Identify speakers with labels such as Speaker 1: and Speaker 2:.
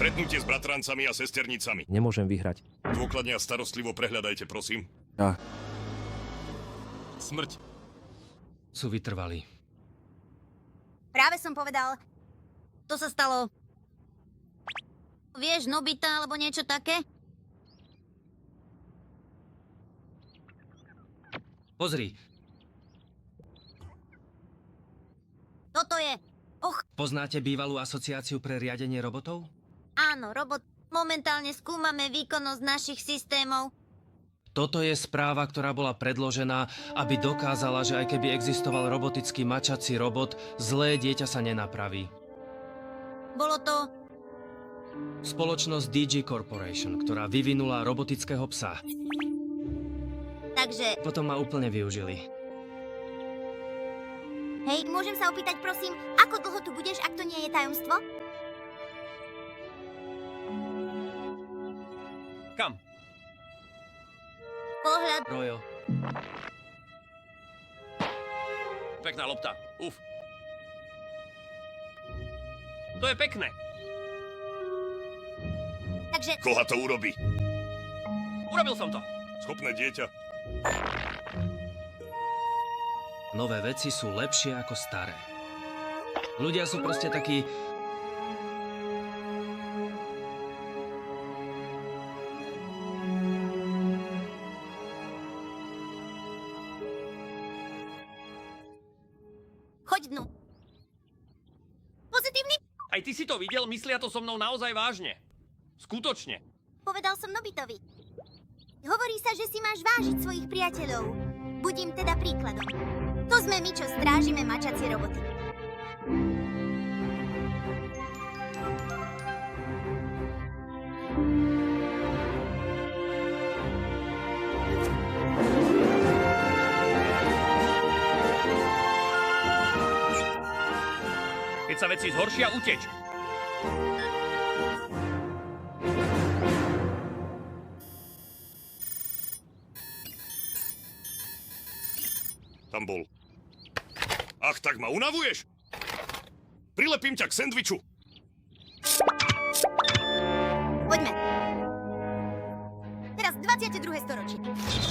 Speaker 1: Stretnutie s bratrancami a sesternicami.
Speaker 2: Nemôžem vyhrať.
Speaker 1: Dôkladne a starostlivo prehľadajte, prosím.
Speaker 3: Smrť. Sú vytrvalí.
Speaker 4: Práve som povedal, to sa stalo. Vieš, Nobita alebo niečo také?
Speaker 3: Pozri,
Speaker 4: Toto je.
Speaker 3: poznáte bývalú asociáciu pre riadenie robotov?
Speaker 4: Áno, robot. Momentálne skúmame výkonnosť našich systémov.
Speaker 3: Toto je správa, ktorá bola predložená, aby dokázala, že aj keby existoval robotický mačací robot, zlé dieťa sa nenapraví.
Speaker 4: Bolo to...
Speaker 3: Spoločnosť DG Corporation, ktorá vyvinula robotického psa.
Speaker 4: Takže...
Speaker 3: Potom ma úplne využili.
Speaker 4: Hej, môžem sa opýtať, prosím, ako dlho tu budeš, ak to nie je tajomstvo?
Speaker 5: Kam?
Speaker 4: Pohľad...
Speaker 3: Rojo,
Speaker 5: Pekná lopta. Uf. To je pekné.
Speaker 4: Takže...
Speaker 1: Koha to urobí?
Speaker 5: Urobil som to.
Speaker 1: Schopné dieťa.
Speaker 3: nové veci sú lepšie ako staré. Ľudia sú proste takí...
Speaker 4: Choď dnu. Pozitívny?
Speaker 5: Aj ty si to videl? Myslia to so mnou naozaj vážne. Skutočne.
Speaker 4: Povedal som Nobitovi. Hovorí sa, že si máš vážiť svojich priateľov. Budím teda príkladom. To sme my, čo strážime mačacie roboty.
Speaker 5: Keď sa veci zhoršia, uteč.
Speaker 1: Tam bol. Ach, tak ma unavuješ? Prilepím ťa k sendviču.
Speaker 4: Poďme. Teraz 22. storočie.